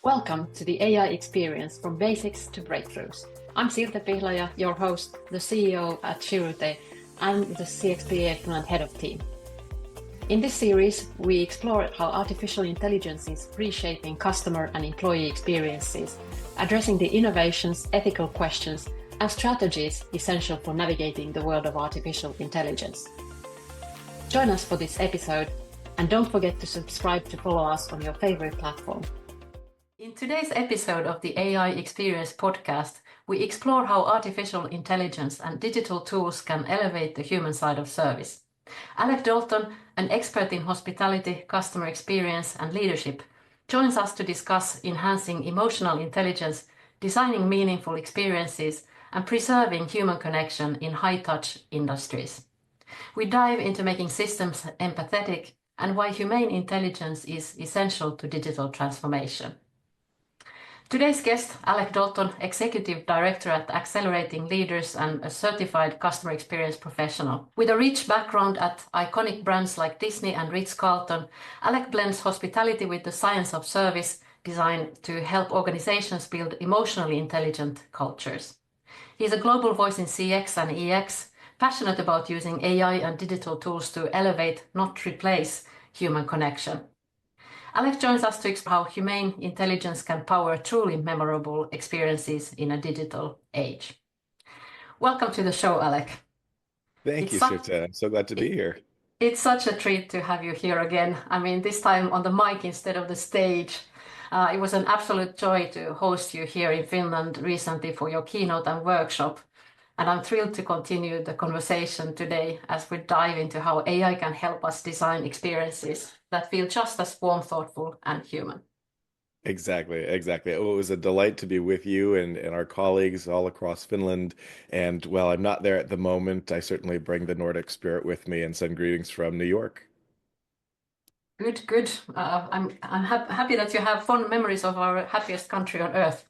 Welcome to the AI experience from basics to breakthroughs. I'm Sirte Pihlaja, your host, the CEO at Shirute, and the CXP Finland head of team. In this series, we explore how artificial intelligence is reshaping customer and employee experiences, addressing the innovations, ethical questions, and strategies essential for navigating the world of artificial intelligence. Join us for this episode, and don't forget to subscribe to follow us on your favorite platform. In today's episode of the AI Experience podcast, we explore how artificial intelligence and digital tools can elevate the human side of service. Alec Dalton, an expert in hospitality, customer experience, and leadership, joins us to discuss enhancing emotional intelligence, designing meaningful experiences, and preserving human connection in high-touch industries. We dive into making systems empathetic and why humane intelligence is essential to digital transformation. Today's guest, Alec Dalton, Executive Director at Accelerating Leaders and a certified customer experience professional. With a rich background at iconic brands like Disney and Ritz-Carlton, Alec blends hospitality with the science of service design to help organizations build emotionally intelligent cultures. He's a global voice in CX and EX, passionate about using AI and digital tools to elevate, not replace, human connection. Alec joins us to explore how humane intelligence can power truly memorable experiences in a digital age. Welcome to the show, Alec. Thank you, Sirte. I'm so glad to be here. It's such a treat to have you here again. I mean, this time on the mic instead of the stage. It was an absolute joy to host you here in Finland recently for your keynote and workshop. And I'm thrilled to continue the conversation today as we dive into how AI can help us design experiences that feel just as warm, thoughtful, and human. Exactly. Oh, it was a delight to be with you and our colleagues all across Finland. And while I'm not there at the moment, I certainly bring the Nordic spirit with me and send greetings from New York. Good. I'm happy that you have fond memories of our happiest country on earth.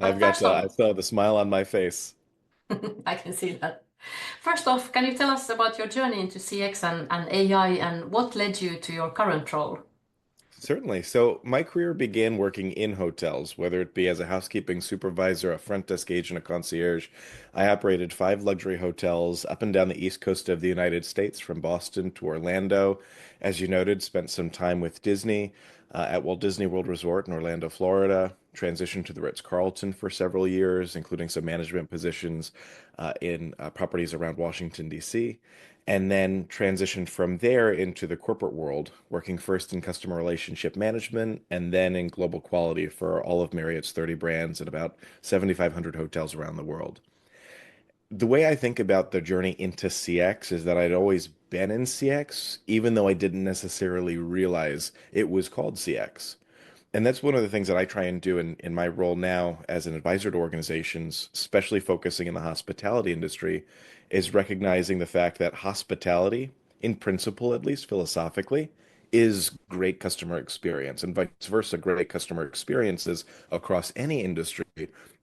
I still have the smile on my face. I can see that. First off, can you tell us about your journey into CX and AI and what led you to your current role? Certainly. So my career began working in hotels, whether it be as a housekeeping supervisor, a front desk agent, a concierge. I operated 5 luxury hotels up and down the east coast of the United States, from Boston to Orlando. As you noted, spent some time with Disney at Walt Disney World Resort in Orlando, Florida. Transitioned to the Ritz-Carlton for several years, including some management positions in properties around Washington, D.C., and then transitioned from there into the corporate world, working first in customer relationship management and then in global quality for all of Marriott's 30 brands and about 7,500 hotels around the world. The way I think about the journey into CX is that I'd always been in CX, even though I didn't necessarily realize it was called CX. And that's one of the things that I try and do in my role now as an advisor to organizations, especially focusing in the hospitality industry, is recognizing the fact that hospitality, in principle, at least philosophically, is great customer experience, and vice versa. Great customer experiences across any industry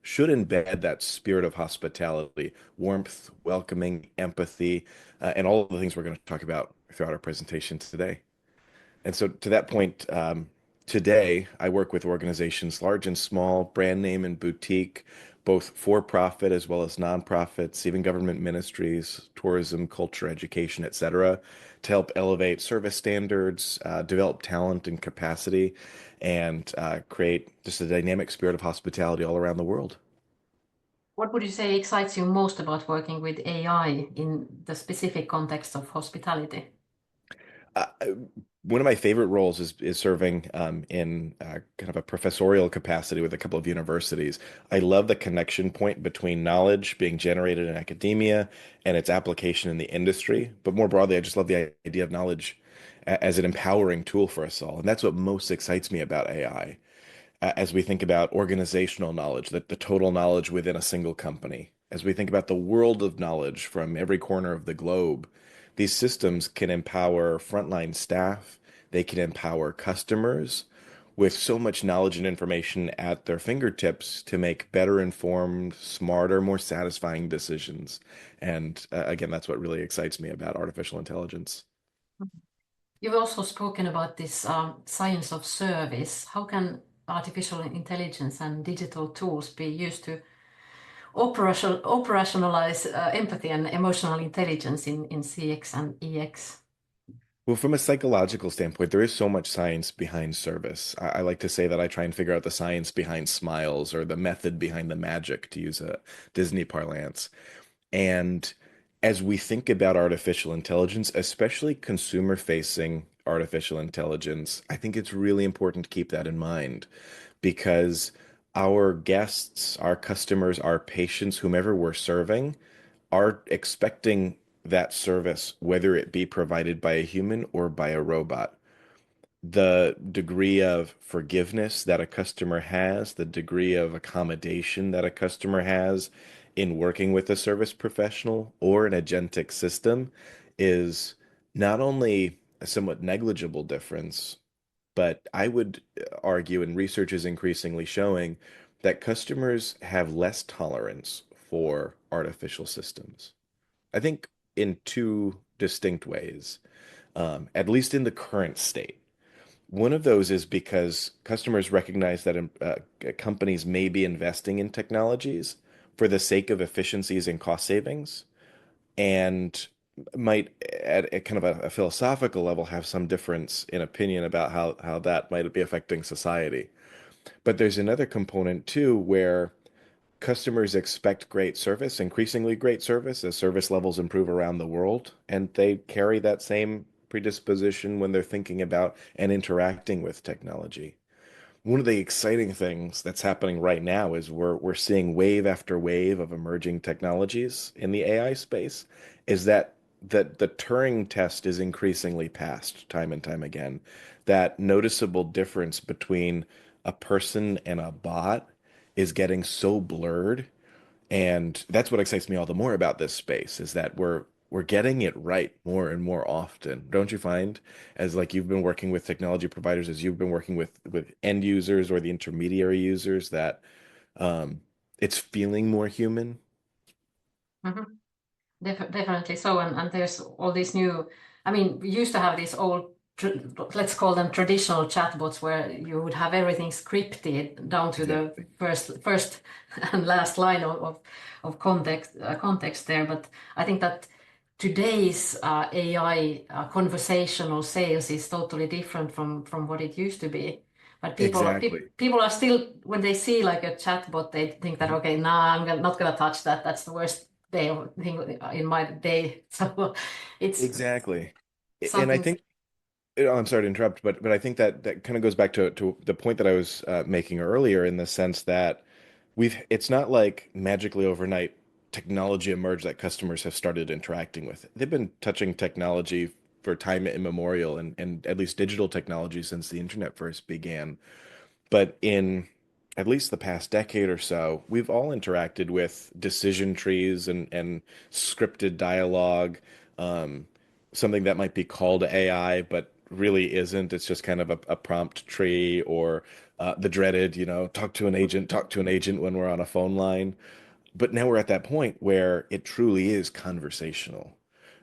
should embed that spirit of hospitality, warmth, welcoming, empathy, and all of the things we're going to talk about throughout our presentation today. And so to that point, today I work with organizations large and small, brand name and boutique, both for-profit as well as nonprofits, even government ministries, tourism, culture, education, etc., to help elevate service standards, develop talent and capacity, and create just a dynamic spirit of hospitality all around the world. What would you say excites you most about working with AI in the specific context of hospitality? Uh, One of my favorite roles is serving in kind of a professorial capacity with a couple of universities. I love the connection point between knowledge being generated in academia and its application in the industry. But more broadly, I just love the idea of knowledge as an empowering tool for us all. And that's what most excites me about AI. As we think about organizational knowledge, the total knowledge within a single company, as we think about the world of knowledge from every corner of the globe, these systems can empower frontline staff, they can empower customers with so much knowledge and information at their fingertips to make better informed, smarter, more satisfying decisions. And again, that's what really excites me about artificial intelligence. You've also spoken about this science of service. How can artificial intelligence and digital tools be used to operationalize empathy and emotional intelligence in CX and EX? Well, from a psychological standpoint, there is so much science behind service. I like to say that I try and figure out the science behind smiles or the method behind the magic, to use a Disney parlance. And as we think about artificial intelligence, especially consumer-facing artificial intelligence, I think it's really important to keep that in mind because our guests, our customers, our patients, whomever we're serving, are expecting that service, whether it be provided by a human or by a robot. The degree of forgiveness that a customer has, the degree of accommodation that a customer has in working with a service professional or an agentic system is not only a somewhat negligible difference, but I would argue, and research is increasingly showing, that customers have less tolerance for artificial systems. I think in two distinct ways, at least in the current state. One of those is because customers recognize that companies may be investing in technologies for the sake of efficiencies and cost savings, and might, at a kind of a philosophical level, have some difference in opinion about how that might be affecting society. But there's another component too, where customers expect great service, increasingly great service, as service levels improve around the world, and they carry that same predisposition when they're thinking about and interacting with technology. One of the exciting things that's happening right now is we're seeing wave after wave of emerging technologies in the AI space, is that the Turing test is increasingly passed time and time again. That noticeable difference between a person and a bot is getting so blurred, and that's what excites me all the more about this space is that we're getting it right more and more often. Don't you find, as like you've been working with technology providers, as you've been working with end users or the intermediary users, that um, it's feeling more human? Mhm. Definitely so, and there's all these new. I mean, we used to have these old, let's call them traditional chatbots, where you would have everything scripted down to the Exactly. first and last line of context there. But I think that today's AI conversational sales is totally different from what it used to be. But Exactly. people are still, when they see like a chatbot, they think that Mhm. okay, nah, not gonna touch that. That's the worst day thing in my day. So it's Exactly. And I something. think, oh, I'm sorry to interrupt, but I think that that kind of goes back to the point that I was making earlier, in the sense that it's not like magically overnight technology emerged that customers have started interacting with. They've been touching technology for time immemorial, and at least digital technology since the internet first began. But in at least the past decade or so, we've all interacted with decision trees and scripted dialogue, um, something that might be called AI, but really isn't. It's just kind of a prompt tree, or the dreaded, talk to an agent when we're on a phone line. But now we're at that point where it truly is conversational.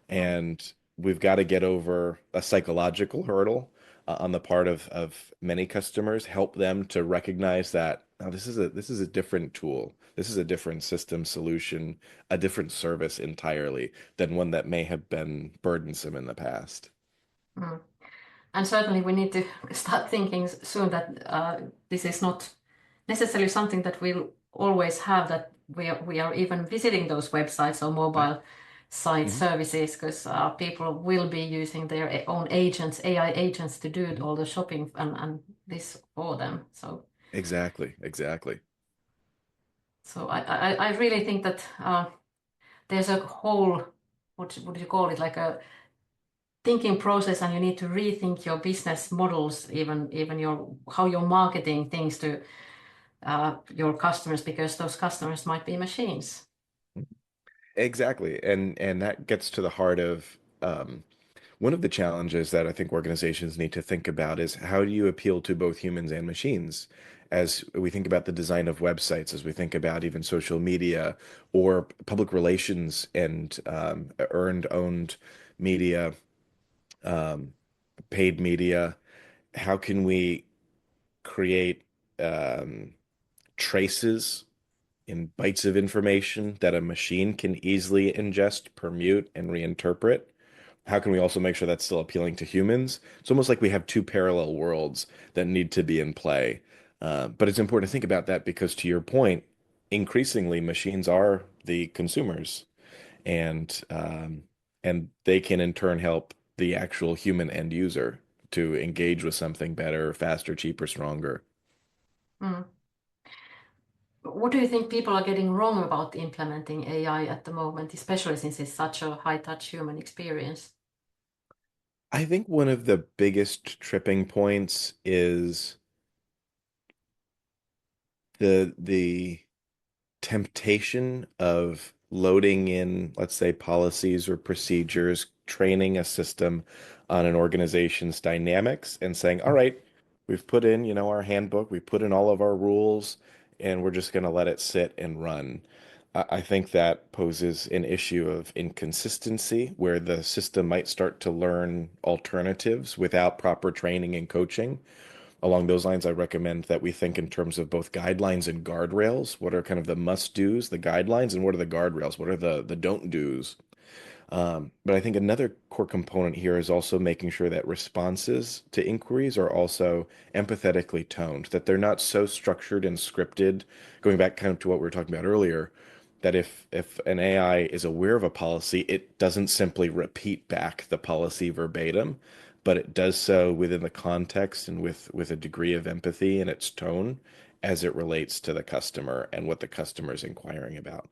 And we've got to get over a psychological hurdle on the part of many customers, help them to recognize that now this is a different tool. This is a different system solution, a different service entirely than one that may have been burdensome in the past. Mm. And certainly we need to start thinking soon that this is not necessarily something that we'll always have, that we are even visiting those websites or mobile site Mhm. services, because people will be using their own agents, AI agents, to do Mhm. all the shopping and this for them. So Exactly, exactly. I really think that there's a whole, what do you call it, like a thinking process, and you need to rethink your business models, even your how you're marketing things to your customers, because those customers might be machines. Exactly. And that gets to the heart of one of the challenges that I think organizations need to think about is how do you appeal to both humans and machines? As we think about the design of websites, as we think about even social media or public relations and earned, owned media, um, paid media? How can we create um, traces in bytes of information that a machine can easily ingest, permute, and reinterpret? How can we also make sure that's still appealing to humans? It's almost like we have two parallel worlds that need to be in play. But it's important to think about that because, to your point, increasingly machines are the consumers, and and they can in turn help the actual human end user to engage with something better, faster, cheaper, stronger. Mm. What do you think people are getting wrong about implementing AI at the moment, especially since it's such a high-touch human experience? I think one of the biggest tripping points is the temptation of loading in, let's say, policies or procedures, training a system on an organization's dynamics and saying, all right, we've put in, our handbook, we put in all of our rules, and we're just going to let it sit and run. I think that poses an issue of inconsistency where the system might start to learn alternatives without proper training and coaching. Along those lines, I recommend that we think in terms of both guidelines and guardrails. What are kind of the must-dos, the guidelines, and what are the guardrails? What are the don't-dos? But I think another core component here is also making sure that responses to inquiries are also empathetically toned, that they're not so structured and scripted, going back kind of to what we were talking about earlier, that if an AI is aware of a policy, it doesn't simply repeat back the policy verbatim, but it does so within the context and with a degree of empathy in its tone as it relates to the customer and what the customer is inquiring about.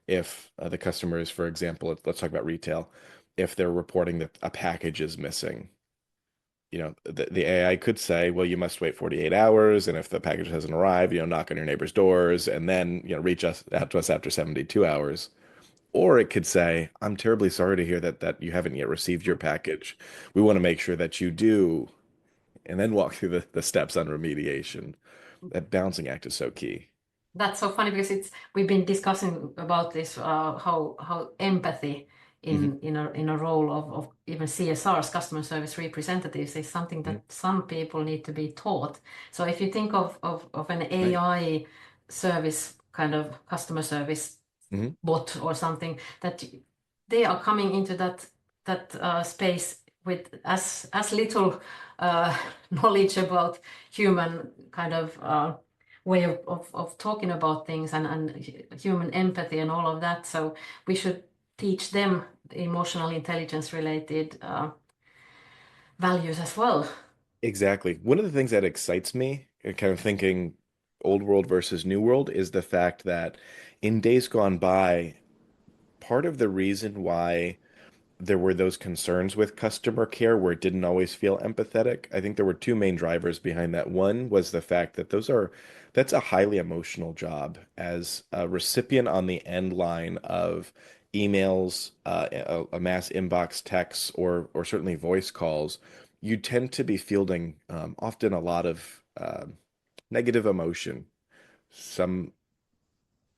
If the customer is, for example, let's talk about retail, if they're reporting that a package is missing, the AI could say, well, you must wait 48 hours, and if the package hasn't arrived, knock on your neighbor's doors, and then, reach us out to us after 72 hours. Or it could say, I'm terribly sorry to hear that you haven't yet received your package. We want to make sure that you do, and then walk through the steps on remediation. That balancing act is so key. That's so funny because we've been discussing about this how empathy Hmm. in a role of even CSRs, customer service representatives, is something Hmm. that some people need to be taught. So if you think of an Right. AI service kind of customer service Hmm. bot or something, that they are coming into that space with as little uh, knowledge about human kind of way of talking about things and human empathy and all of that. So we should teach them emotional intelligence related values as well. Exactly. One of the things that excites me, kind of thinking old world versus new world, is the fact that in days gone by, part of the reason why there were those concerns with customer care where it didn't always feel empathetic. I think there were two main drivers behind that. One was the fact that that's a highly emotional job as a recipient on the end line of emails, a mass inbox texts, or certainly voice calls. You tend to be fielding often a lot of negative emotion. Some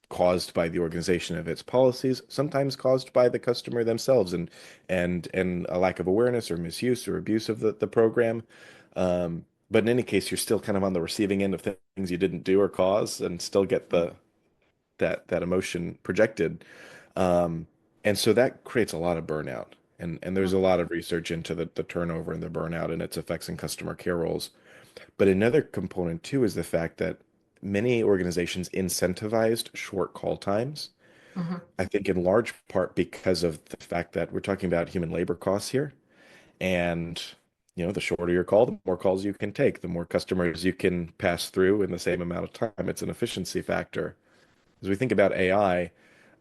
caused by the organization of its policies, sometimes caused by the customer themselves and a lack of awareness or misuse or abuse of the program. But in any case, you're still kind of on the receiving end of things you didn't do or cause and still get that emotion projected. Um, and so that creates a lot of burnout. And there's a lot of research into the turnover and the burnout and its effects in customer care roles. But another component too is the fact that many organizations incentivized short call times. Mhm. I think in large part because of the fact that we're talking about human labor costs here. And, the shorter your call, the more calls you can take, the more customers you can pass through in the same amount of time. It's an efficiency factor. As we think about AI,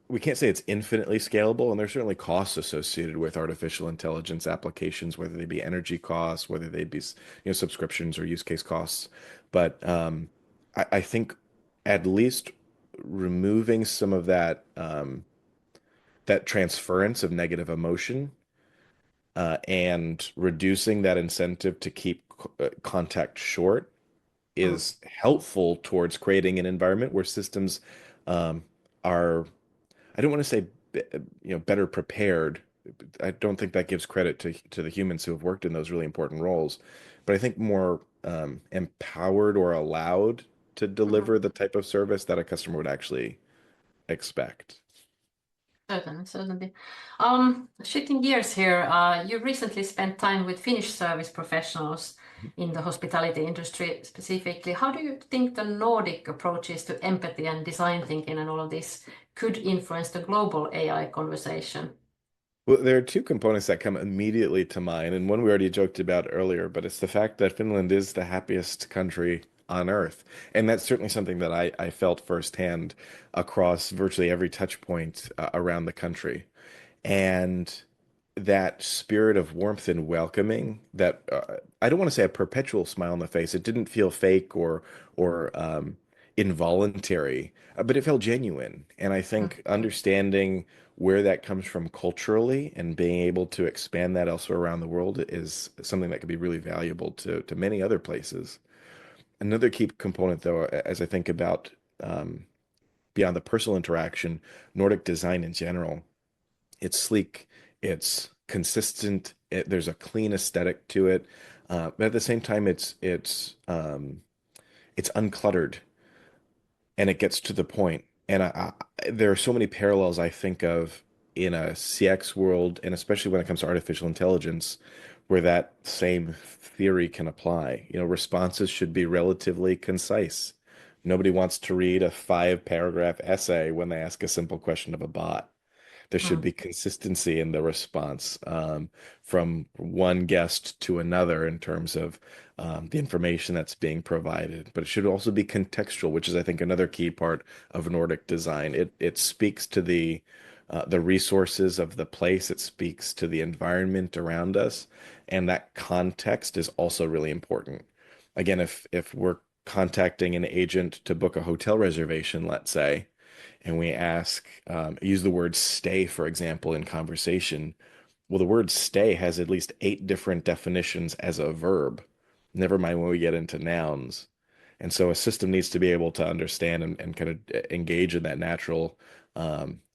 we can't say it's infinitely scalable, and there's certainly costs associated with artificial intelligence applications, whether they be energy costs, whether they be, subscriptions or use case costs. But I think at least removing some of that transference of negative emotion and reducing that incentive to keep contact short Mm. is helpful towards creating an environment where systems um, are I don't want to say better prepared, I don't think that gives credit to the humans who have worked in those really important roles, but I think more empowered or allowed to Mhm. deliver the type of service that a customer would actually expect. Certainly, certainly. Shifting gears here, you recently spent time with Finnish service professionals in the hospitality industry specifically. How do you think the Nordic approaches to empathy and design thinking and all of this could influence the global AI conversation? Well, there are two components that come immediately to mind, and one we already joked about earlier, but it's the fact that Finland is the happiest country on earth. And that's certainly something that I felt firsthand across virtually every touch point around the country. And that spirit of warmth and welcoming that I don't want to say a perpetual smile on the face. It didn't feel fake or involuntary, but it felt genuine. And I think Mhm. understanding where that comes from culturally and being able to expand that elsewhere around the world is something that could be really valuable to many other places. Another key component, though, as I think about um, beyond the personal interaction, Nordic design in general, it's sleek, it's consistent, there's a clean aesthetic to it, but at the same time, it's uncluttered and it gets to the point. And there are so many parallels I think of in a CX world, and especially when it comes to artificial intelligence, where that same theory can apply. Responses should be relatively concise. Nobody wants to read a 5-paragraph essay when they ask a simple question of a bot. There should Mm. be consistency in the response from one guest to another in terms of the information that's being provided. But it should also be contextual, which is, I think, another key part of Nordic design. It speaks to the resources of the place. It speaks to the environment around us, and that context is also really important. Again, if we're contacting an agent to book a hotel reservation, let's say, and we use the word stay, for example, in conversation. Well, the word stay has at least 8 different definitions as a verb, never mind when we get into nouns. And so a system needs to be able to understand and kind of engage in that natural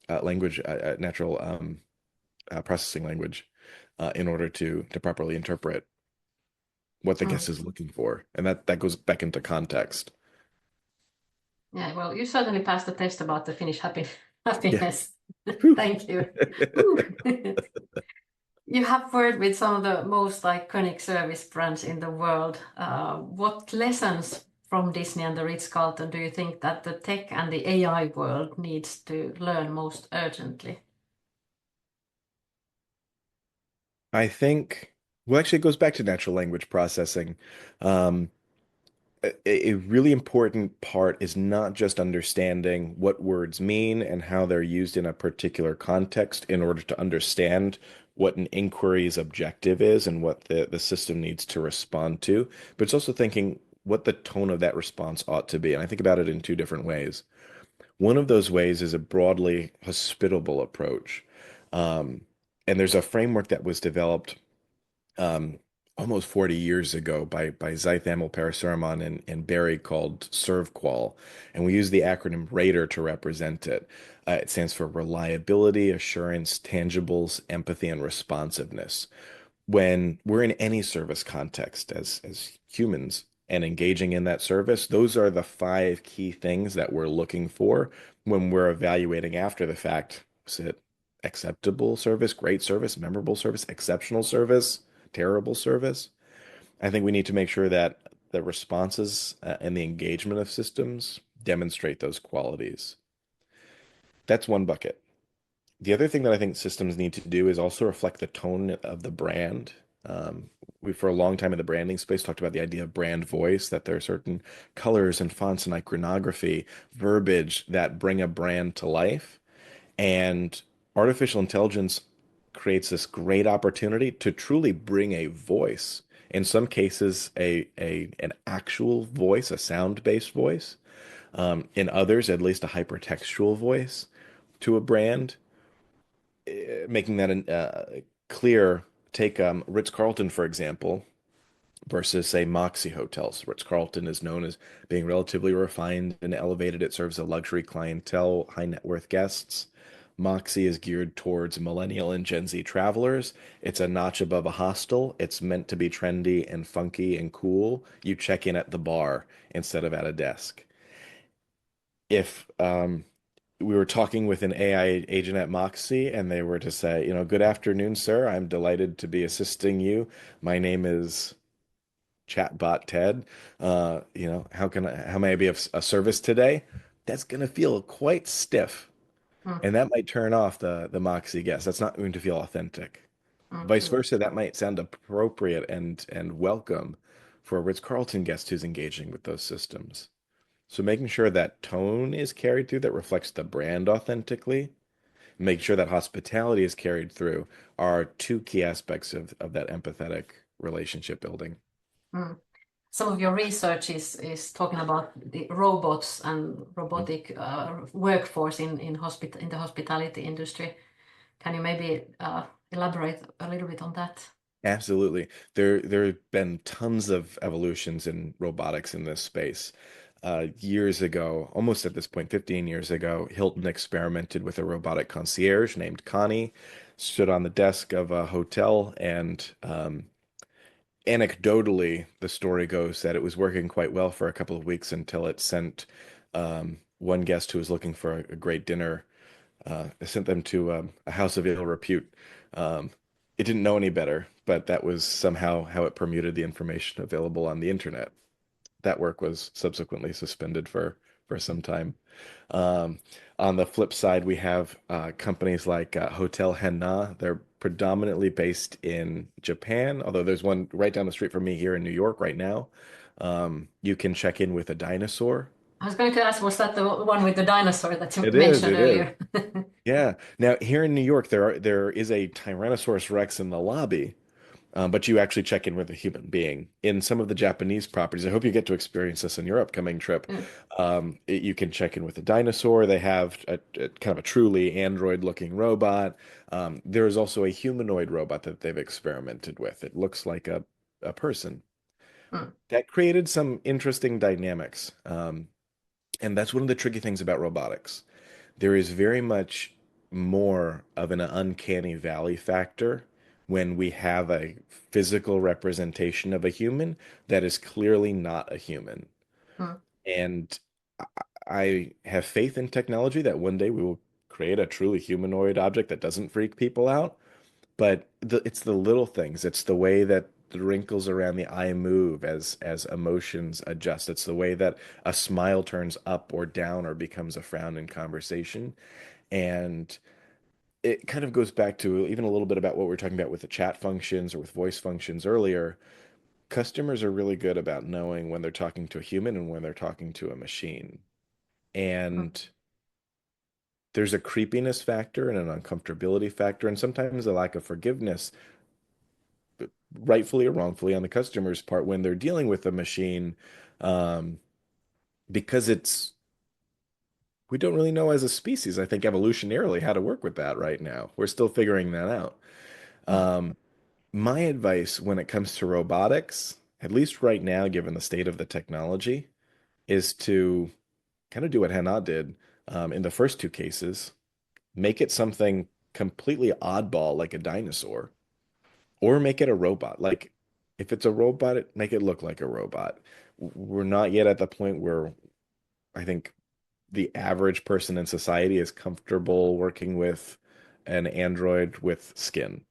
language, natural processing language in order to properly interpret what the guest Mm. is looking for. And that goes back into context. Yeah, well, you certainly passed the test about the Finnish Yeah. happiness. Whew. Thank you. Whew. You have worked with some of the most iconic service brands in the world. What lessons from Disney and the Ritz-Carlton do you think that the tech and the AI world needs to learn most urgently? I think, well, actually, it goes back to natural language processing. Um, a really important part is not just understanding what words mean and how they're used in a particular context in order to understand what an inquiry's objective is and what the system needs to respond to, but it's also thinking what the tone of that response ought to be. And I think about it in two different ways. One of those ways is a broadly hospitable approach. Um, and there's a framework that was developed um, almost 40 years ago by Zaithaml Parasuraman and Barry called ServQual. And we use the acronym RADER to represent it. It stands for reliability, assurance, tangibles, empathy, and responsiveness. When we're in any service context as humans and engaging in that service, those are the 5 key things that we're looking for when we're evaluating after the fact. Is it acceptable service, great service, memorable service, exceptional service, terrible service? I think we need to make sure that the responses and the engagement of systems demonstrate those qualities. That's one bucket. The other thing that I think systems need to do is also reflect the tone of the brand. We, for a long time in the branding space, talked about the idea of brand voice, that there are certain colors and fonts and iconography, verbiage that bring a brand to life. And artificial intelligence creates this great opportunity to truly bring a voice. In some cases, an actual voice, a sound-based voice. In others, at least a hypertextual voice to a brand, making that clear. Take Ritz-Carlton, for example, versus, say, Moxie Hotels. Ritz-Carlton is known as being relatively refined and elevated. It serves a luxury clientele, high net worth guests. Moxie is geared towards millennial and Gen Z travelers. It's a notch above a hostel. It's meant to be trendy and funky and cool. You check in at the bar instead of at a desk. If we were talking with an AI agent at Moxie and they were to say, good afternoon, sir. I'm delighted to be assisting you. My name is chatbot Ted. How may I be of a service today? That's going to feel quite stiff. Mm, And that might turn off the Moxie guest. That's not going to feel authentic. Vice mm, versa, that might sound appropriate and welcome for a Ritz-Carlton guest who's engaging with those systems. So making sure that tone is carried through that reflects the brand authentically, make sure that hospitality is carried through are two key aspects of that empathetic relationship building. mm. Some of your research is talking about the robots and Mhm. robotic workforce in the hospitality industry. Can you maybe elaborate a little bit on that? Absolutely. There have been tons of evolutions in robotics in this space. Years ago, almost at this point, 15 years ago, Hilton experimented with a robotic concierge named Connie, stood on the desk of a hotel, and anecdotally, the story goes that it was working quite well for a couple of weeks until it sent one guest who was looking for a great dinner, it sent them to a house of ill repute. Um, it didn't know any better, but that was somehow how it permuted the information available on the internet. That work was subsequently suspended for some time. Um, on the flip side, we have companies like Hotel Henna. They're predominantly based in Japan, although there's one right down the street from me here in New York right now. You can check in with a dinosaur. I was going to ask, was that the one with the dinosaur that you It is, mentioned it is. earlier? Yeah. Now here in New York, there is a Tyrannosaurus Rex in the lobby, but you actually check in with a human being. In some of the Japanese properties, I hope you get to experience this in your upcoming trip. Mm, You can check in with a dinosaur. They have a kind of a truly android-looking robot. There is also a humanoid robot that they've experimented with. It looks like a person. mm, That created some interesting dynamics. And that's one of the tricky things about robotics. There is very much more of an uncanny valley factor when we have a physical representation of a human that is clearly not a human. mm, And I have faith in technology that one day we will create a truly humanoid object that doesn't freak people out. But it's the little things. It's the way that the wrinkles around the eye move as emotions adjust. It's the way that a smile turns up or down or becomes a frown in conversation. And it kind of goes back to even a little bit about what we were talking about with the chat functions or with voice functions earlier. Customers are really good about knowing when they're talking to a human and when they're talking to a machine. mm. And there's a creepiness factor and an uncomfortability factor, and sometimes a lack of forgiveness, rightfully or wrongfully, on the customer's part when they're dealing with a machine, um, because we don't really know as a species, I think evolutionarily, how to work with that right now. We're still figuring that out. Mm. Um, My advice when it comes to robotics, at least right now, given the state of the technology, is to kind of do what Hannah did in the first two cases. Make it something completely oddball like a dinosaur, or make it a robot. Like if it's a robot, make it look like a robot. We're not yet at the point where I think the average person in society is comfortable working with an android with skin.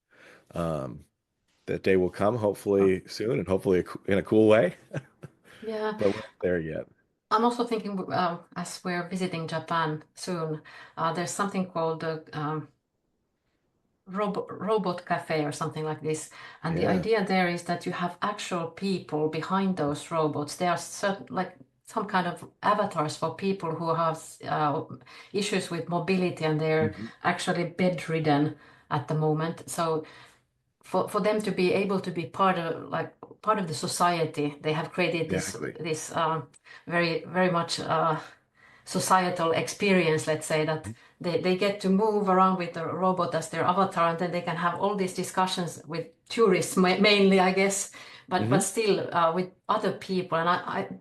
Um, that day will come, Mm. hopefully soon, and hopefully in a cool way. Yeah, But we're not there yet. I'm also thinking as we're visiting Japan soon, there's something called the robot cafe or something like this. And the Yeah. idea there is that you have actual people behind those robots. They are certain, like some kind of avatars for people who have issues with mobility and they're Mhm. actually bedridden at the moment. So for them to be able to be part of the society, they have created Exactly. this very much societal experience, let's say, that they get to move around with the robot as their avatar, and then they can have all these discussions with tourists mainly, I guess, but Hmm. still with other people. And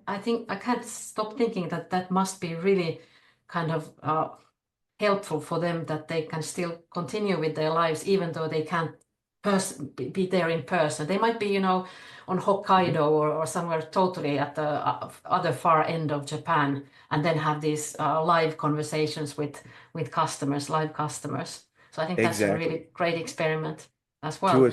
I think I can't stop thinking that that must be really kind of helpful for them that they can still continue with their lives even though they can't be there in person. They might be, you know, on Mhm. Hokkaido or somewhere totally at the other far end of Japan, and then have these live conversations with customers, live customers. So I think that's a Exactly. really great experiment as To well.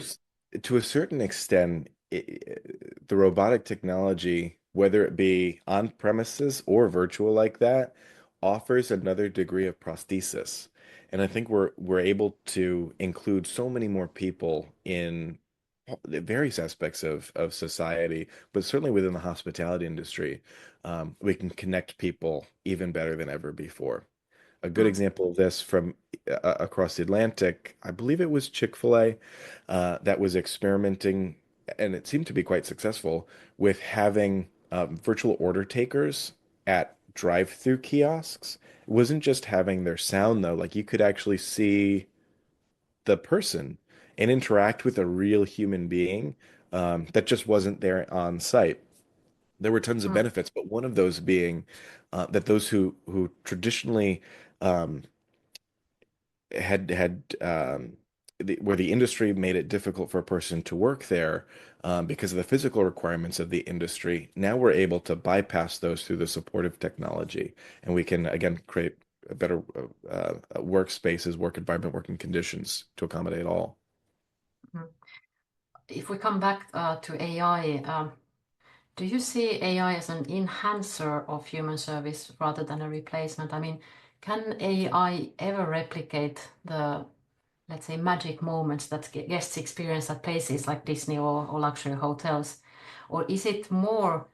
to a certain extent, the robotic technology, whether it be on premises or virtual like that, offers another degree of prosthesis. And I think we're able to include so many more people in the various aspects of society, but certainly within the hospitality industry, we can connect people even better than ever before. A good Mm, example of this from across the Atlantic, I believe it was Chick-fil-A, that was experimenting, and it seemed to be quite successful with having virtual order takers at drive-through kiosks. It wasn't just having their sound though, like you could actually see the person and interact with a real human being that just wasn't there on site. There were tons of mm, benefits, but one of those being that those who traditionally um, had where the industry made it difficult for a person to work there because of the physical requirements of the industry. Now we're able to bypass those through the supportive technology, and we can again create a better workspaces, work environment, working conditions to accommodate all. mm. If we come back to AI, do you see AI as an enhancer of human service rather than a replacement? I mean, can AI ever replicate the, let's say, magic moments that guests experience at places like Disney or luxury hotels? Or is it more,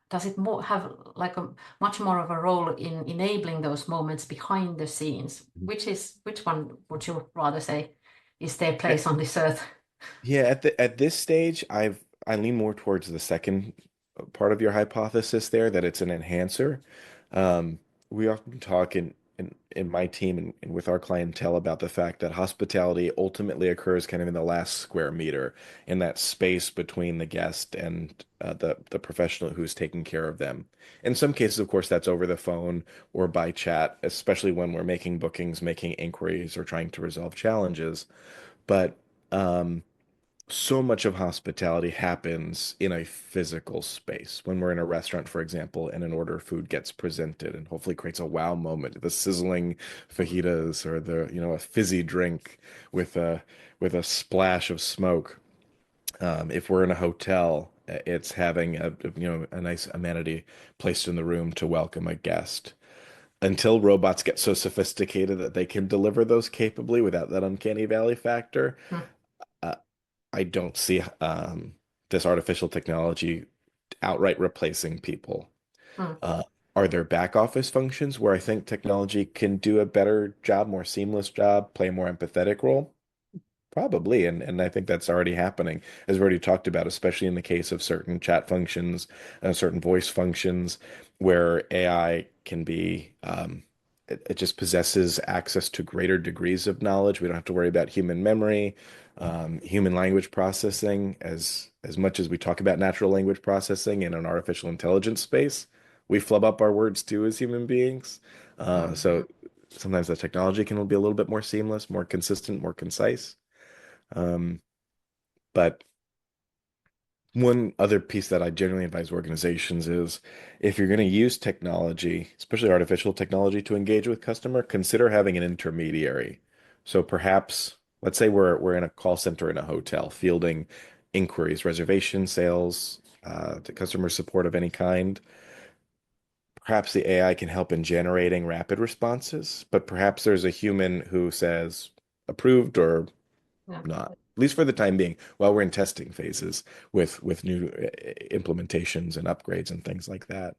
does it more have like a much more of a role in enabling those moments behind the scenes? Which one would you rather say is their place on this earth? Yeah, at this stage, I lean more towards the second part of your hypothesis there, that it's an enhancer. Um, we often talk in my team and with our clientele about the fact that hospitality ultimately occurs kind of in the last square meter, in that space between the guest and the professional who's taking care of them. In some cases, of course, that's over the phone or by chat, especially when we're making bookings, making inquiries, or trying to resolve challenges. But so much of hospitality happens in a physical space. When we're in a restaurant, for example, and an order of food gets presented and hopefully creates a wow moment, the sizzling fajitas or the, a fizzy drink with a splash of smoke. If we're in a hotel, it's having a nice amenity placed in the room to welcome a guest. Until robots get so sophisticated that they can deliver those capably without that uncanny valley factor, Hmm, uh, I don't see this artificial technology outright replacing people. hmm, Uh, are there back office functions where I think technology can do a better job, more seamless job, play a more empathetic role? Probably, and I think that's already happening, as we already talked about, especially in the case of certain chat functions, certain voice functions, where AI can be, it just possesses access to greater degrees of knowledge. We don't have to worry about human memory, human language processing, as much as we talk about natural language processing in an artificial intelligence space. We flub up our words too as human beings. hmm, So sometimes the technology can be a little bit more seamless, more consistent, more concise. Um, but one other piece that I generally advise organizations is if you're going to use technology, especially artificial technology, to engage with customer, consider having an intermediary. So perhaps, let's say we're in a call center in a hotel, fielding inquiries, reservation, sales, to customer support of any kind. Perhaps the AI can help in generating rapid responses, but perhaps there's a human who says approved or yeah. not, at least for the time being, while we're in testing phases with new implementations and upgrades and things like that.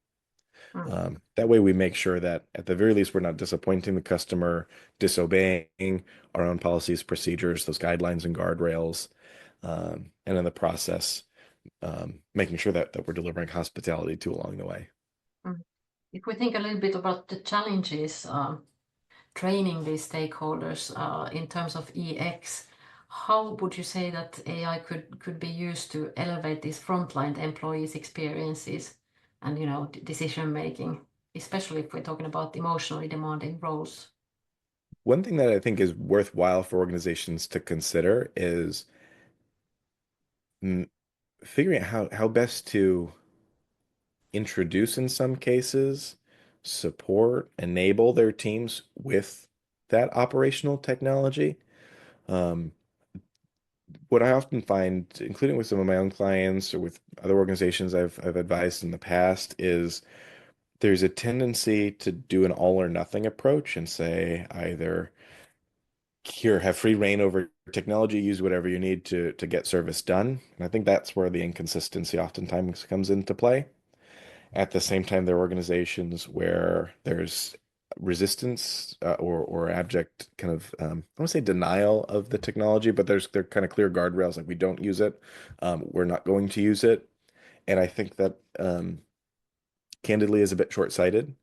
Hmm, That way, we make sure that at the very least, we're not disappointing the customer, disobeying our own policies, procedures, those guidelines and guardrails, and in the process, making sure that we're delivering hospitality too along the way. hmm. If we think a little bit about the challenges, training these stakeholders in terms of EX, how would you say that AI could be used to elevate these frontline employees' experiences and decision making? especially if we're talking about emotionally demanding roles. One thing that I think is worthwhile for organizations to consider is mm, figuring out how best to introduce in some cases, support, enable their teams with that operational technology. Um, what I often find, including with some of my own clients or with other organizations I've advised in the past, is there's a tendency to do an all or nothing approach and say either here, have free reign over technology, use whatever you need to get service done. And I think that's where the inconsistency oftentimes comes into play. At the same time, there are organizations where there's resistance or abject kind of I want to say denial of the technology, but there kind of clear guardrails like we don't use it, we're not going to use it, and I think that candidly is a bit short-sighted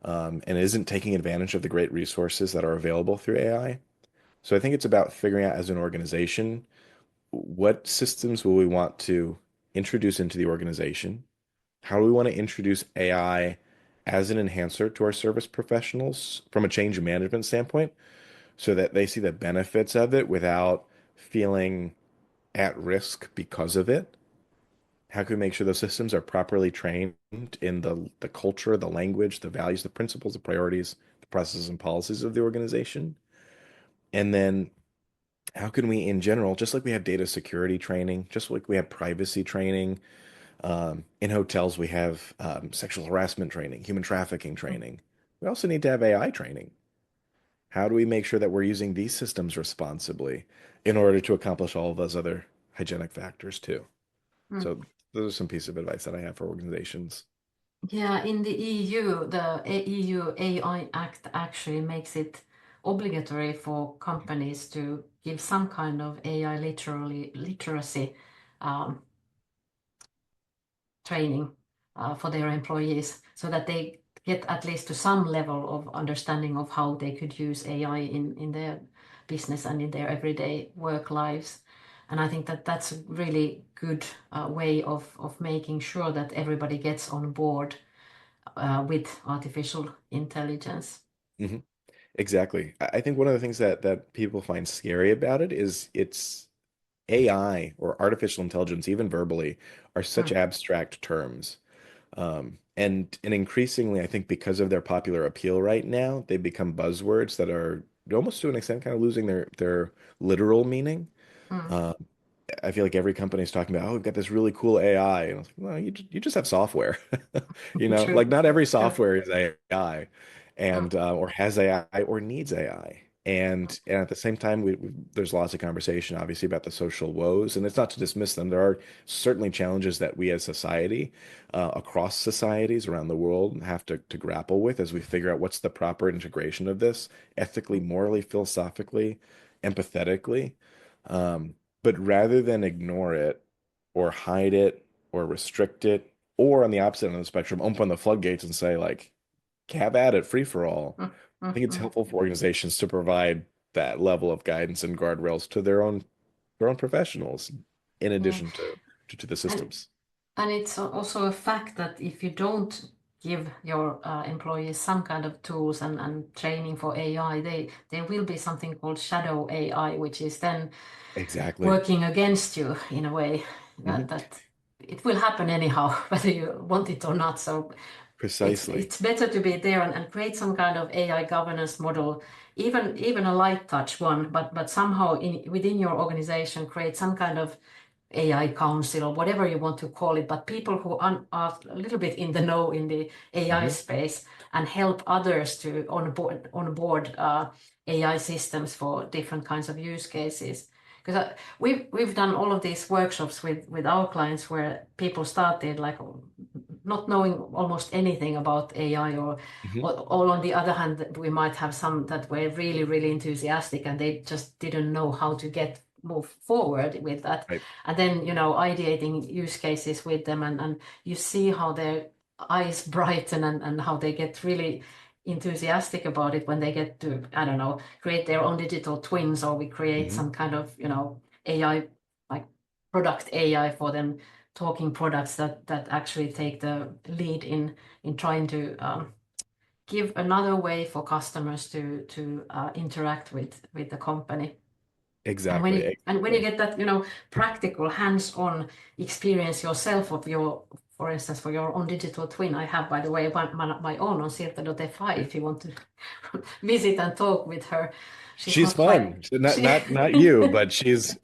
and isn't taking advantage of the great resources that are available through AI. So I think it's about figuring out as an organization what systems will we want to introduce into the organization. How do we want to introduce AI as an enhancer to our service professionals from a change management standpoint so that they see the benefits of it without feeling at risk because of it? How can we make sure those systems are properly trained in the culture, the language, the values, the principles, the priorities, the processes and policies of the organization? And then how can we, in general, just like we have data security training, just like we have privacy training, in hotels, we have sexual harassment training, human trafficking training. We also need to have AI training. How do we make sure that we're using these systems responsibly in order to accomplish all of those other hygienic factors too? Mm. So those are some pieces of advice that I have for organizations. Yeah, in the EU, the EU AI Act actually makes it obligatory for companies to give some kind of AI literacy um, training for their employees so that they get at least to some level of understanding of how they could use AI in their business and in their everyday work lives. And I think that that's a really good way of making sure that everybody gets on board with artificial intelligence. Hmm. Exactly. I think one of the things that people find scary about it is it's AI or artificial intelligence, even verbally, are such Mm, abstract terms. And increasingly, I think because of their popular appeal right now, they become buzzwords that are almost to an extent kind of losing their literal meaning. mm. Uh, I feel like every company is talking about, oh, we've got this really cool AI. And I was like, well, you just have software. Like True, not every true. software is AI Mm, and or has AI or needs AI. And at the same time, there's lots of conversation, obviously, about the social woes, and it's not to dismiss them. There are certainly challenges that we as society, across societies around the world, have to grapple with as we figure out what's the proper integration of this ethically, morally, philosophically, empathetically. Um, but rather than ignore it or hide it or restrict it, or on the opposite end of the spectrum, open the floodgates and say, like, have at it, free for all. mm, I mm, think it's mm, helpful for organizations to provide that level of guidance and guardrails to their own professionals, in yeah. addition to the And systems. And it's also a fact that if you don't give your employees some kind of tools and training for AI, there will be something called shadow AI, which is then Exactly. working against you in a way Hmm. that it will happen anyhow, whether you want it or not. So Precisely. it's better to be there and create some kind of AI governance model, even a light touch one, but somehow within your organization create some kind of AI council or whatever you want to call it, but people who are a little bit in the know in the AI Hmm. space and help others to onboard AI systems for different kinds of use cases. Because we've done all of these workshops with our clients where people started like not knowing almost anything about AI Hmm. or on the other hand, we might have some that were really, really enthusiastic and they just didn't know how to move forward with that. Right. And then, ideating use cases with them and you see how their eyes brighten and how they get really enthusiastic about it when they get to, I don't know, create their own digital twins or we create Hmm. some kind of, AI, like product AI for them, talking products that actually take the lead in trying to give another way for customers to interact with the company. And when Exactly, you exactly. get that, practical, hands-on experience yourself of your, for instance, for your own digital twin, I have, by the way, my own on Sirta.fi if you want to visit and talk with her. She's She's not quite, fun. So not she, not you, but she's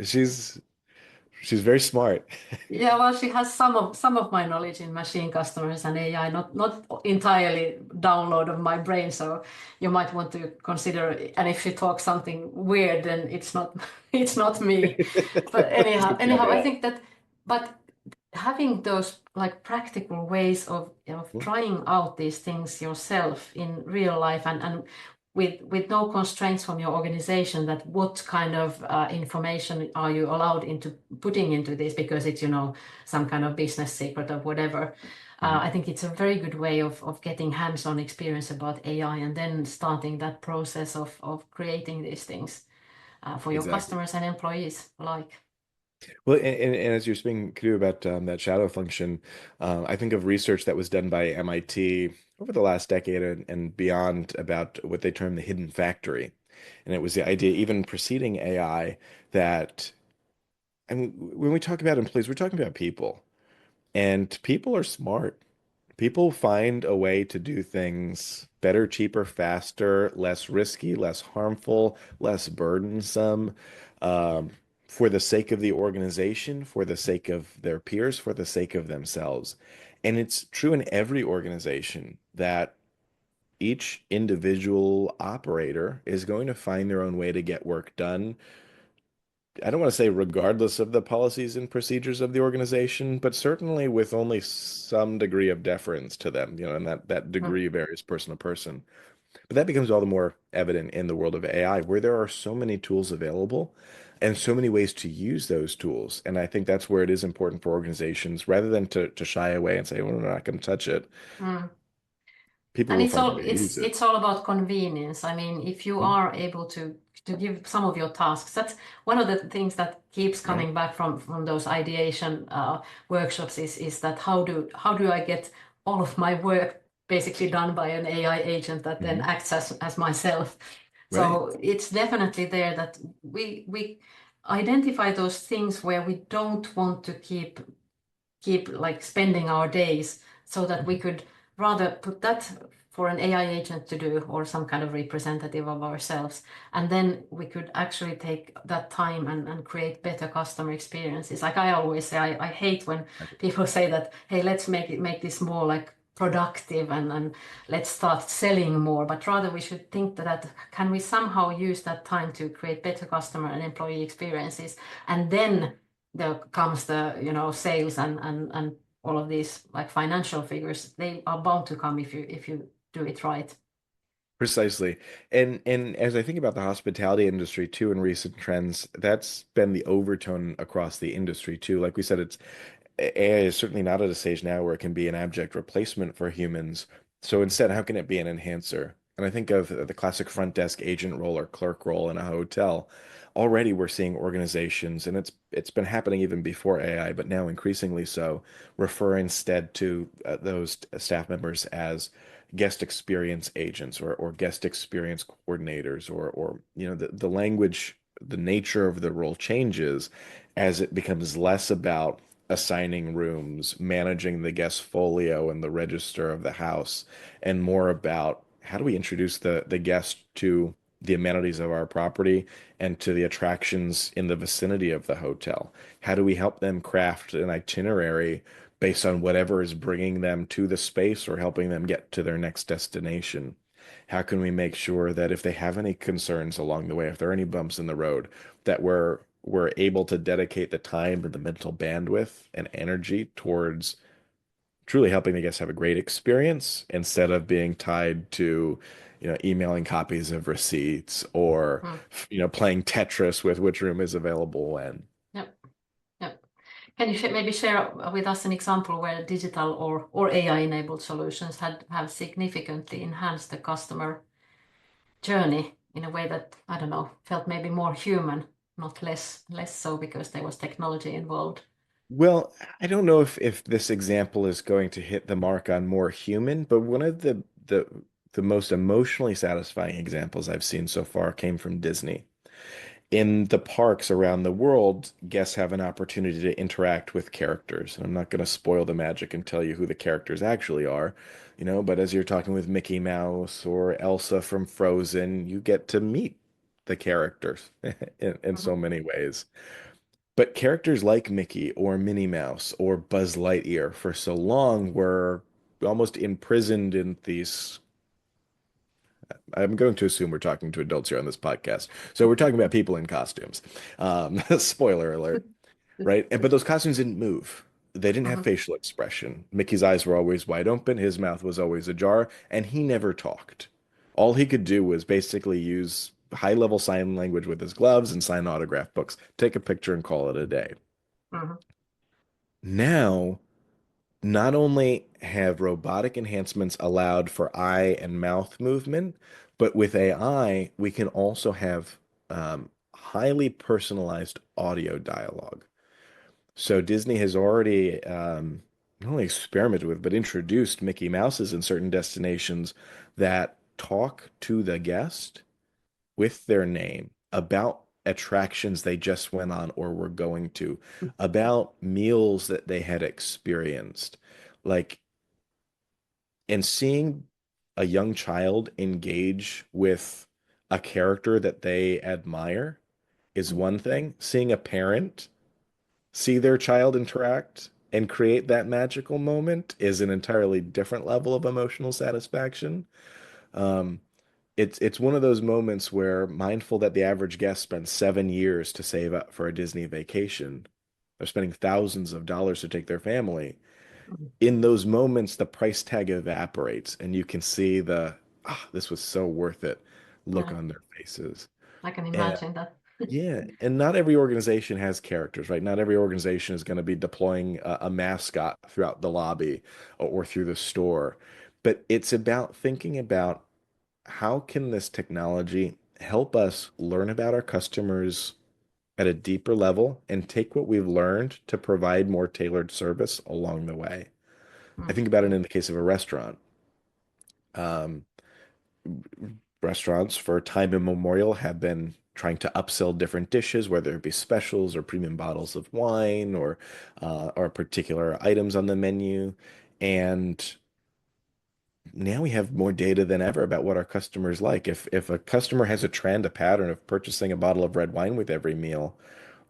very smart. yeah, well, she has some of my knowledge in machine customers and AI, not entirely download of my brain. So you might want to consider, and if she talks something weird, then it's not it's not me. But Just a anyhow, I caveat. think that, but having those like practical ways of trying out these things yourself in real life, and with no constraints from your organization, that what kind of information are you allowed into putting into this because it's some kind of business secret or whatever. Mhm. I think it's a very good way of getting hands-on experience about AI and then starting that process of creating these things for your Exactly. customers and employees alike. Well, and as you're speaking too about that shadow function, I think of research that was done by MIT over the last decade and beyond about what they term the hidden factory. And it was the idea, even preceding AI, that, I mean, when we talk about employees, we're talking about people. And people are smart. People find a way to do things better, cheaper, faster, less risky, less harmful, less burdensome, um, for the sake of the organization, for the sake of their peers, for the sake of themselves. And it's true in every organization that each individual operator is going to find their own way to get work done. I don't want to say regardless of the policies and procedures of the organization, but certainly with only some degree of deference to them, and that Mm, degree varies person to person. But that becomes all the more evident in the world of AI, where there are so many tools available and so many ways to use those tools. And I think that's where it is important for organizations, rather than to shy away and say, well, we're not going to touch it. mm. People And will it's find a all way to use it. it's all about convenience. I mean, if you Mhm. are able to give some of your tasks, that's one of the things that keeps Right. coming back from those ideation workshops is that how do I get all of my work basically done by an AI agent that then Mhm. acts as myself. Right. So it's definitely there that we identify those things where we don't want to keep like spending our days so that we Mhm. could rather put that for an AI agent to do or some kind of representative of ourselves. And then we could actually take that time and create better customer experiences. Like I always say, I hate when people say that, hey, let's make this more like productive and let's start selling more. But rather we should think that can we somehow use that time to create better customer and employee experiences, and then there comes the sales and all of these like financial figures. They are bound to come if you do it right. Precisely. And as I think about the hospitality industry too in recent trends, that's been the overtone across the industry too. Like we said, AI is certainly not at a stage now where it can be an abject replacement for humans. So instead, how can it be an enhancer? And I think of the classic front desk agent role or clerk role in a hotel. Already we're seeing organizations, and it's been happening even before AI, but now increasingly so, refer instead to those staff members as guest experience agents or guest experience coordinators, or the language, the nature of the role changes as it becomes less about assigning rooms, managing the guest folio and the register of the house, and more about how do we introduce the guest to the amenities of our property and to the attractions in the vicinity of the hotel. How do we help them craft an itinerary based on whatever is bringing them to the space or helping them get to their next destination? How can we make sure that if they have any concerns along the way, if there are any bumps in the road, that we're able to dedicate the time and the mental bandwidth and energy towards truly helping the guests have a great experience instead of being tied to, emailing copies of receipts or, Mm. playing Tetris with which room is available when. Yep. Yep. Can you maybe share with us an example where digital or AI enabled solutions have significantly enhanced the customer journey in a way that, I don't know, felt maybe more human, not less so because there was technology involved? Well, I don't know if this example is going to hit the mark on more human, but one of the the most emotionally satisfying examples I've seen so far came from Disney. In the parks around the world, guests have an opportunity to interact with characters. And I'm not going to spoil the magic and tell you who the characters actually are, but as you're talking with Mickey Mouse or Elsa from Frozen, you get to meet the characters in so Mhm. many ways. But characters like Mickey or Minnie Mouse or Buzz Lightyear for so long were almost imprisoned in these. I'm going to assume we're talking to adults here on this podcast. So we're talking about people in costumes. Spoiler alert, right? But those costumes didn't move. They didn't have Mhm. facial expression. Mickey's eyes were always wide open, his mouth was always ajar, and he never talked. All he could do was basically use high-level sign language with his gloves and sign autograph books, take a picture and call it a day. Mhm. Now, not only have robotic enhancements allowed for eye and mouth movement, but with AI, we can also have highly personalized audio dialogue. So Disney has already not only experimented with, but introduced Mickey Mouses in certain destinations that talk to the guest with their name about attractions they just went on or were going to, about meals that they had experienced. Like, and seeing a young child engage with a character that they admire is one thing. Seeing a parent see their child interact and create that magical moment is an entirely different level of emotional satisfaction. Um, it's one of those moments where mindful that the average guest spends 7 years to save up for a Disney vacation. They're spending thousands of dollars to take their family. Mhm. In those moments, the price tag evaporates, and you can see this was so worth it look Yeah, on their faces. I can And imagine that. yeah, and not every organization has characters, right? Not every organization is going to be deploying a mascot throughout the lobby or through the store. But it's about thinking about how can this technology help us learn about our customers at a deeper level and take what we've learned to provide more tailored service along the way. I Mm. think about it in the case of a restaurant. Um, Restaurants for time immemorial have been trying to upsell different dishes, whether it be specials or premium bottles of wine or particular items on the menu. And now we have more data than ever about what our customers like. If a customer has a trend, a pattern of purchasing a bottle of red wine with every meal,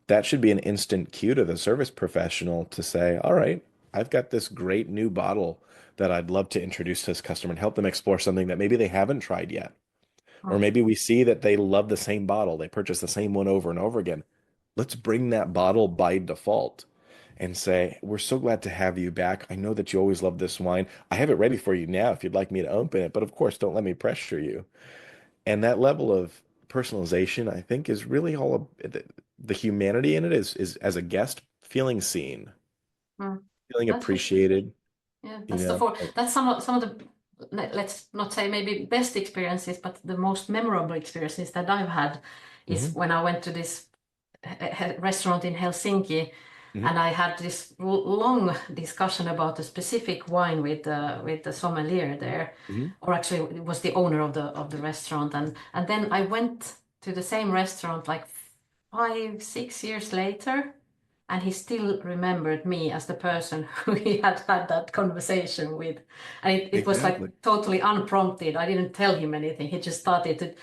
that should be an instant cue to the service professional to say, all right, I've got this great new bottle that I'd love to introduce to this customer and help them explore something that maybe they haven't tried yet. Or Mm. maybe we see that they love the same bottle, they purchase the same one over and over again. Let's bring that bottle by default and say, we're so glad to have you back. I know that you always love this wine. I have it ready for you now if you'd like me to open it, but of course, don't let me pressure you. And that level of personalization, I think, is really the humanity in it is as a guest feeling seen, Mm. feeling That's for sure. appreciated, Yeah, you that's the know. for that's some of the let's not say maybe best experiences, but the most memorable experiences that I've had is Hmm. when I went to this restaurant in Helsinki, Hmm. and I had this long discussion about a specific wine with the sommelier there, Hmm. or actually it was the owner of the restaurant, and then I went to the same restaurant like 5 6 years later, and he still remembered me as the person who he had had that conversation with. And it was like Exactly. totally unprompted. I didn't tell him anything. He just started to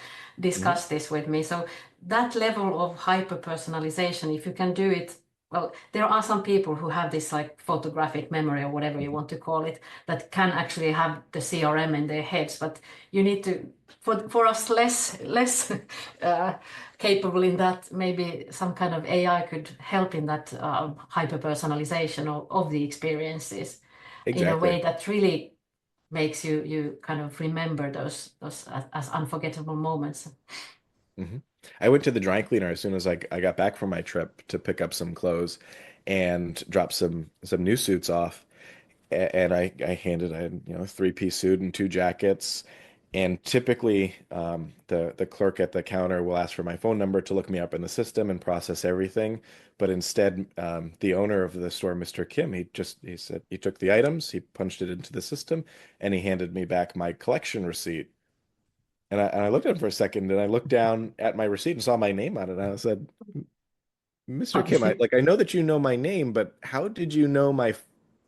Hmm. discuss this with me. So that level of hyper personalization, if you can do it, well, there are some people who have this like photographic memory or whatever you want to call it that can actually have the CRM in their heads, but you need to for us less uh, capable in that, maybe some kind of AI could help in that hyper personalization of the experiences in a Exactly. way that really makes you kind of remember those as unforgettable moments. Hmm. I went to the dry cleaner as soon as I got back from my trip to pick up some clothes and drop some new suits off. And I handed, I had, a three-piece suit and two jackets. And typically, the clerk at the counter will ask for my phone number to look me up in the system and process everything. But instead, the owner of the store, Mr. Kim, he said he took the items, he punched it into the system, and he handed me back my collection receipt. And I looked at him for a second, and I looked down at my receipt and saw my name on it. And I said, Mr. Kim, Okay. I know that you know my name, but how did you know my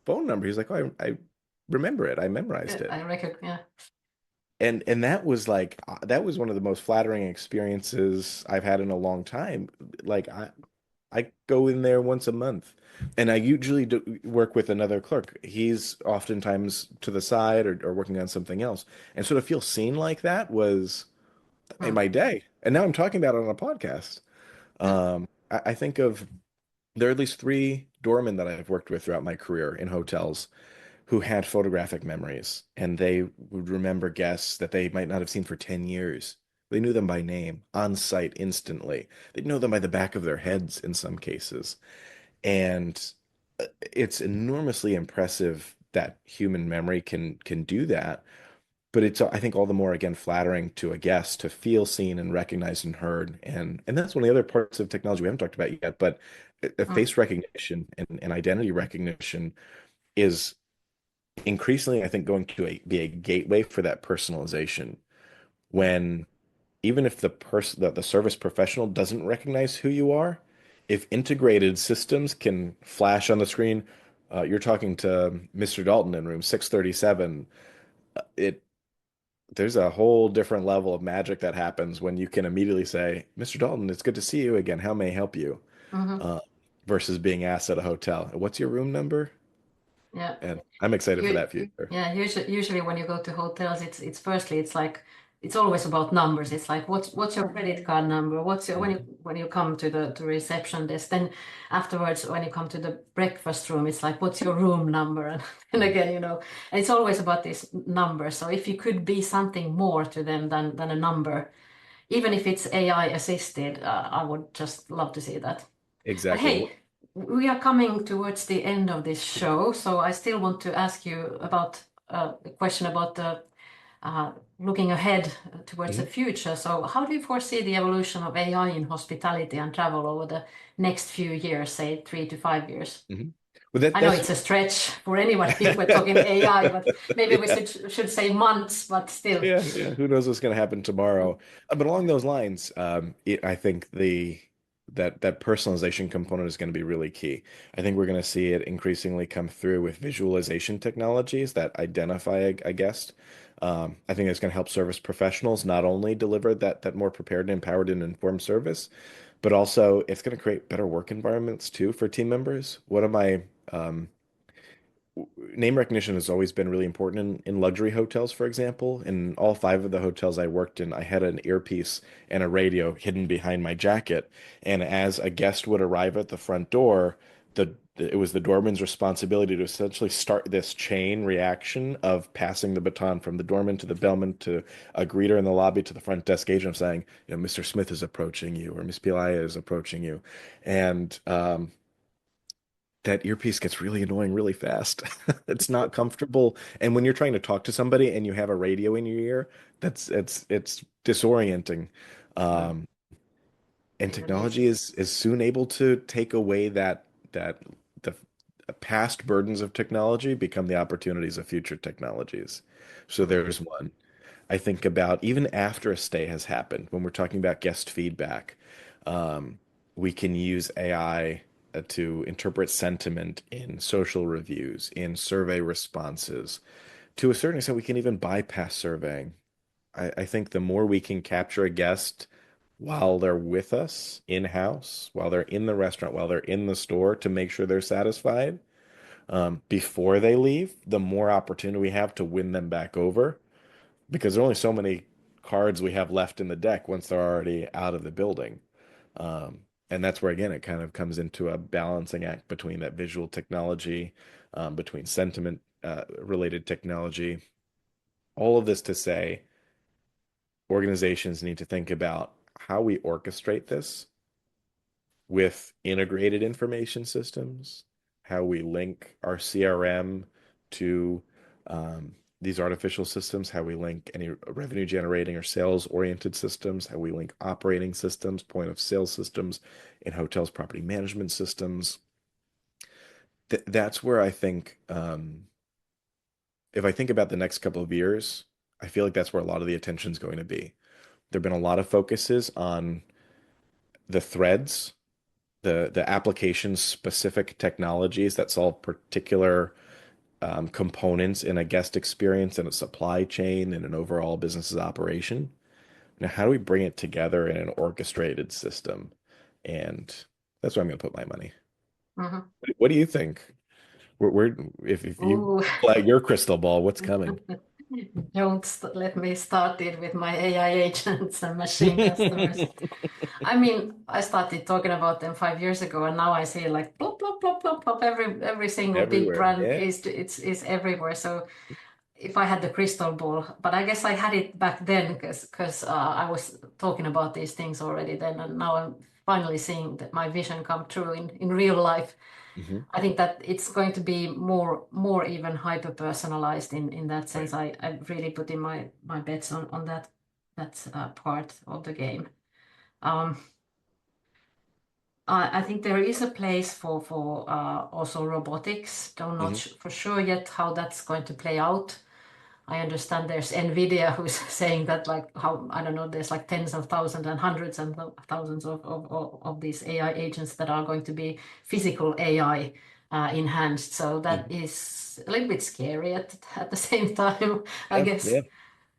phone number? He's like, oh, I remember it. I memorized Yeah, it. I reckon. Yeah. And that was like that was one of the most flattering experiences I've had in a long time. Like I go in there once a month, and I usually do work with another clerk. He's oftentimes to the side or working on something else. And so to feel seen like that made Mm. my day. And now I'm talking about it on a podcast. Yeah. I think of there are at least three doormen that I've worked with throughout my career in hotels who had photographic memories, and they would remember guests that they might not have seen for 10 years. They knew them by name, on site instantly. They'd know them by the back of their heads in some cases. And it's enormously impressive that human memory can do that. But it's, I think, all the more again flattering to a guest to feel seen and recognized and heard. And that's one of the other parts of technology we haven't talked about yet, but Mm. face recognition and identity recognition is increasingly, I think, going to be a gateway for that personalization. When even if the service professional doesn't recognize who you are, if integrated systems can flash on the screen, you're talking to Mr. Dalton in room 637. It There's a whole different level of magic that happens when you can immediately say, Mr. Dalton, it's good to see you again. How may I help you? Hmm. Uh, versus being asked at a hotel, what's your room number? Yeah. And I'm excited for You, that future. yeah, usually when you go to hotels, it's firstly it's like it's always about numbers. It's like what's your credit card number? What's your when you come to the reception desk? Then afterwards, when you come to the breakfast room, it's like what's your room number? And Mhm. again, and it's always about this number. So if you could be something more to them than a number, even if it's AI assisted, I would just love to see that. But Exactly. hey, we are coming towards the end of this show, so I still want to ask you about a question about the looking ahead towards the Mhm. future. So, how do you foresee the evolution of AI in hospitality and travel over the next few years, say 3 to 5 years? Mhm. Well, I know that's it's a stretch for anybody if we're talking AI, but maybe we yeah, should say months, but still. yeah. Who knows what's going to happen tomorrow? But along those lines, I think the that personalization component is going to be really key. I think we're going to see it increasingly come through with visualization technologies that identify a guest. I think it's going to help service professionals not only deliver that more prepared and empowered and informed service, but also it's going to create better work environments too for team members. One of my name recognition has always been really important in luxury hotels, for example. In all five of the hotels I worked in, I had an earpiece and a radio hidden behind my jacket. And as a guest would arrive at the front door, it was the doorman's responsibility to essentially start this chain reaction of passing the baton from the doorman to the bellman to a greeter in the lobby to the front desk agent, saying, Mr. Smith is approaching you or Miss Piliah is approaching you. And that earpiece gets really annoying really fast. It's not comfortable. And when you're trying to talk to somebody and you have a radio in your ear, it's disorienting. Mm. Um, and Even this. technology is soon able to take away that the past burdens of technology become the opportunities of future technologies. So Mm. there's one. I think about even after a stay has happened, when we're talking about guest feedback, um, we can use AI to interpret sentiment in social reviews, in survey responses. To a certain extent, we can even bypass surveying. I think the more we can capture a guest while they're with us in-house, while they're in the restaurant, while they're in the store to make sure they're satisfied, before they leave, the more opportunity we have to win them back over because there are only so many cards we have left in the deck once they're already out of the building. And that's where, again, it kind of comes into a balancing act between that visual technology, between sentiment related technology. All of this to say, organizations need to think about how we orchestrate this with integrated information systems, how we link our CRM to these artificial systems, how we link any revenue generating or sales oriented systems, how we link operating systems, point of sale systems in hotels, property management systems. That's where I think, if I think about the next couple of years, I feel like that's where a lot of the attention is going to be. There have been a lot of focuses on the threads, the application specific technologies that solve particular components in a guest experience and a supply chain and an overall business's operation. Now, how do we bring it together in an orchestrated system? And that's where I'm going to put my money. Mhm. What do you think? Where if you Ooh. flag your crystal ball, what's coming? Let me start it with my AI agents and machine customers. I mean, I started talking about them 5 years ago, and now I see like plop, plop, plop, plop, plop. Every single big Everywhere. brand Yeah. is everywhere. So if I had the crystal ball, but I guess I had it back then because I was talking about these things already then, and now I'm finally seeing that my vision come true in real life. Hmm. I think that it's going to be more even hyper personalized in that Right. sense. I really put in my bets on that part of the game. Um, I think there is a place for also robotics. Don't not Hmm. for sure yet how that's going to play out. I understand there's Nvidia who's saying that like how I don't know there's like tens of thousands and hundreds and thousands of these AI agents that are going to be physical AI enhanced. So that Hmm. is a little bit scary at the same time, I Yeah. guess. Yeah.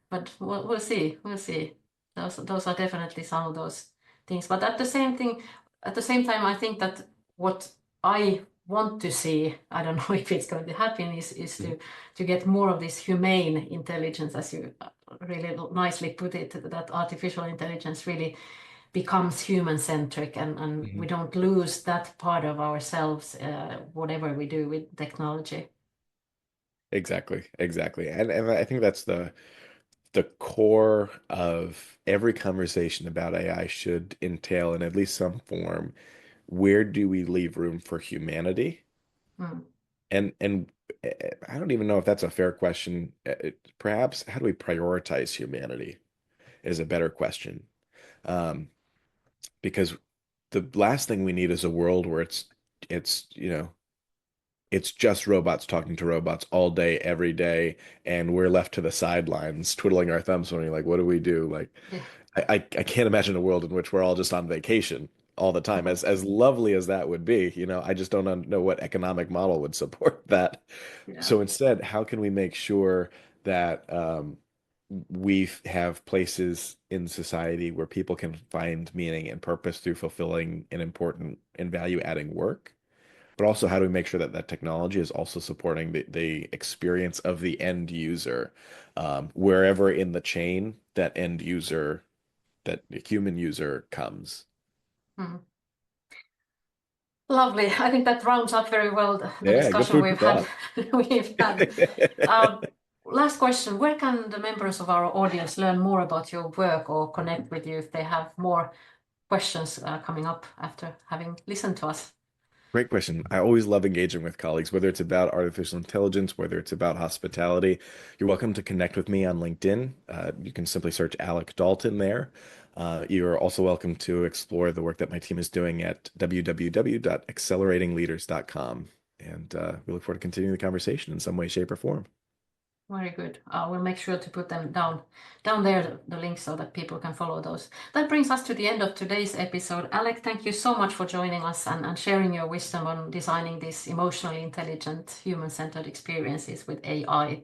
But we'll see. We'll see. Those are definitely some of those things. But at the same time, I think that what I want to see, I don't know if it's going to happen, is Hmm. to get more of this humane intelligence, as you really nicely put it, that artificial intelligence really becomes human centric, and Hmm. we don't lose that part of ourselves, whatever we do with technology. Exactly. Exactly. And I think that's the core of every conversation about AI should entail in at least some form, where do we leave room for humanity? Mm, And I don't even know if that's a fair question. Perhaps how do we prioritize humanity is a better question. Um, because the last thing we need is a world where it's it's just robots talking to robots all day, every day, and we're left to the sidelines twiddling our thumbs wondering like, what do we do? Like, yeah. I can't imagine a world in which we're all just on vacation all the time. As lovely as that would be, I just don't know what economic model would support that. Yeah. So instead, how can we make sure that we have places in society where people can find meaning and purpose through fulfilling an important and value-adding work? But also, how do we make sure that that technology is also supporting the experience of the end user, wherever in the chain that end user, that human user comes? Mm. Lovely. I think that rounds up very well the Yeah, good discussion food for we've had. thought. We've had. Um, Last question. Where can the members of our audience learn more about your work or connect with you if they have more questions coming up after having listened to us? Great question. I always love engaging with colleagues, whether it's about artificial intelligence, whether it's about hospitality. You're welcome to connect with me on LinkedIn. You can simply search Alec Dalton there. You're also welcome to explore the work that my team is doing at www.acceleratingleaders.com. And we look forward to continuing the conversation in some way, shape, or form. Very good. We'll make sure to put them down there, the links, so that people can follow those. That brings us to the end of today's episode. Alec, thank you so much for joining us and sharing your wisdom on designing these emotionally intelligent, human-centered experiences with AI.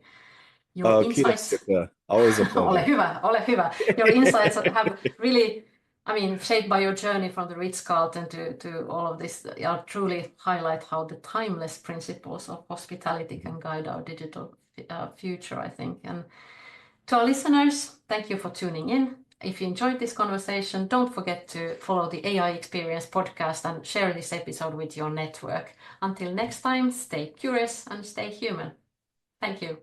Your Oh, kiitos, insights, Jukka. Always a ole pleasure. hyvä, ole hyvä. Your insights have really, I mean, shaped by your journey from the Ritz-Carlton to all of this, are truly highlight how the timeless principles of hospitality can guide our digital future, I think. And to our listeners, thank you for tuning in. If you enjoyed this conversation, don't forget to follow the AI Experience podcast and share this episode with your network. Until next time, stay curious and stay human. Thank you.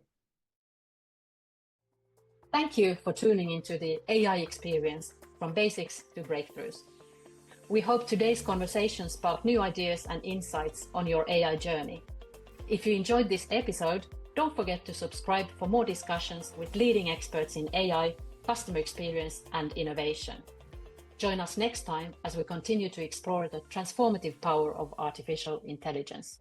Thank you for tuning into the AI Experience, from basics to breakthroughs. We hope today's conversation sparked new ideas and insights on your AI journey. If you enjoyed this episode, Don't forget to subscribe for more discussions with leading experts in AI, customer experience, and innovation. Join us next time as we continue to explore the transformative power of artificial intelligence.